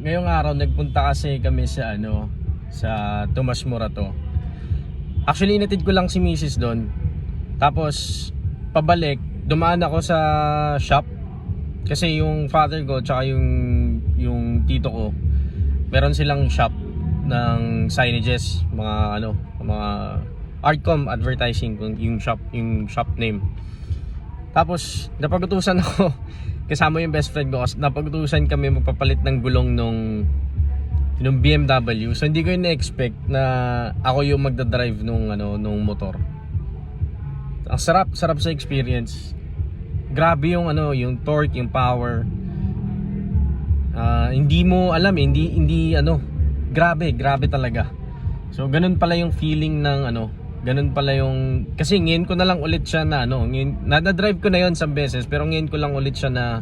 ngayong araw nagpunta kasi kami sa sa Tomas Morato. Actually, inatid ko lang si Mrs. doon. Tapos pabalik, dumaan ako sa shop kasi yung father ko tsaka yung tito ko, meron silang shop ng signages, mga Artcom advertising, yung shop name. Tapos napag-utusan ako kasama yung best friend ko, napag-utusan kami magpapalit ng gulong nung BMW. So hindi ko na-expect na ako yung magdadrive nung motor. Ang sarap sa experience. Grabe yung torque, yung power. Hindi mo alam, grabe talaga. So ganun pala yung feeling ng ganun pala yung, kasi ngayon ko na lang ulit siya na-drive ko na yon some beses, pero ngayon ko lang ulit siya na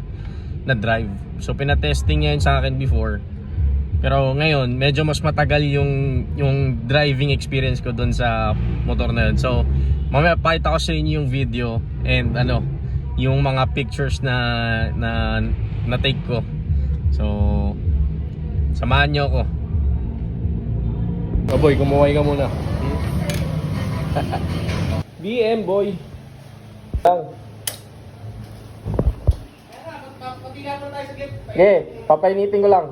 drive. So pinatesting niya yun sa akin before. Pero ngayon medyo mas matagal yung driving experience ko doon sa motor na yun. So mamaya pakita ko sa inyo yung video and yung mga pictures na take ko. So samahan niyo ako. Oh boy, kumuhay ka muna. BM boy. Okay, papainitin ko lang.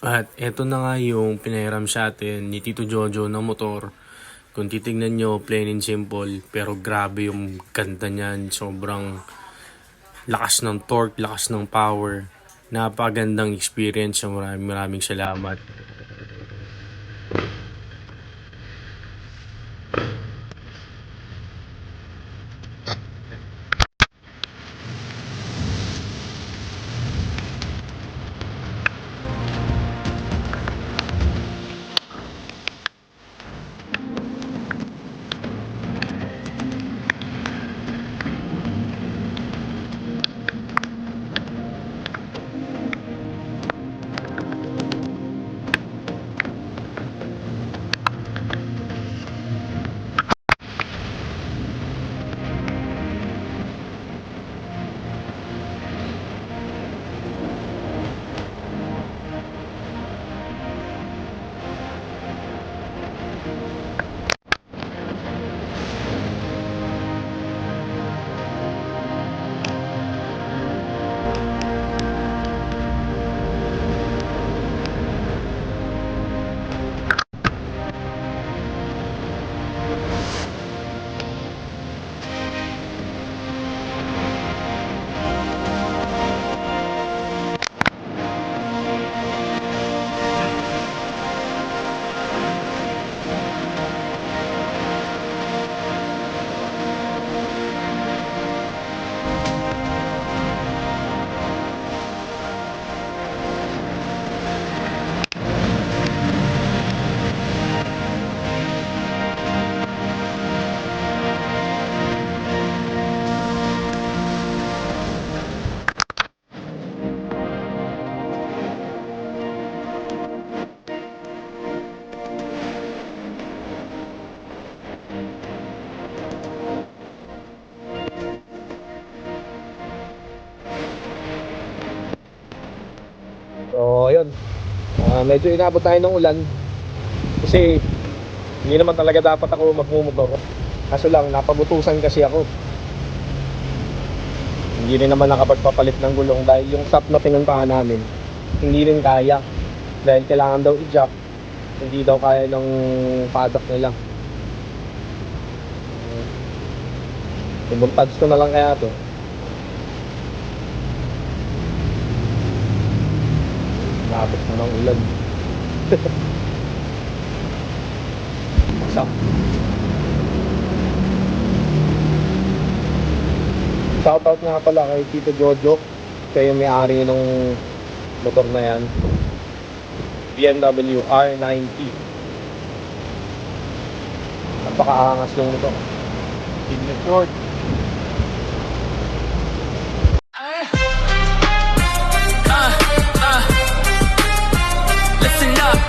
At eto na nga yung pinahiram sa atin ni Tito Jojo na motor. Kung titignan nyo, plain and simple, pero grabe yung ganda niyan. Sobrang lakas ng torque, lakas ng power. Napagandang experience. So maraming salamat. So ayun, medyo inabot tayo ng ulan kasi hindi naman talaga dapat ako magmumotor. Kaso lang napabutusan kasi ako. Hindi rin naman nakapagpapalit ng gulong dahil yung shop na pinuntahan namin hindi rin kaya, dahil kailangan daw i-jack, hindi daw kaya ng paddock nila. Ibuntads ko na lang kaya to. Lapit na ng ulan. Sakto. Shoutout nga pala kay Tito Jojo. Siya yung may-ari ng motor na yan. BMW R90. Napakaangas yung nito. Signature. Listen up,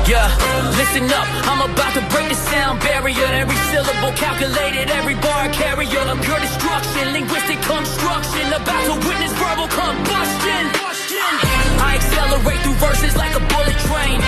yeah, listen up, I'm about to break the sound barrier. Every syllable calculated, every bar carrier. I'm pure destruction, linguistic construction. About to witness verbal combustion. I accelerate through verses like a bullet train.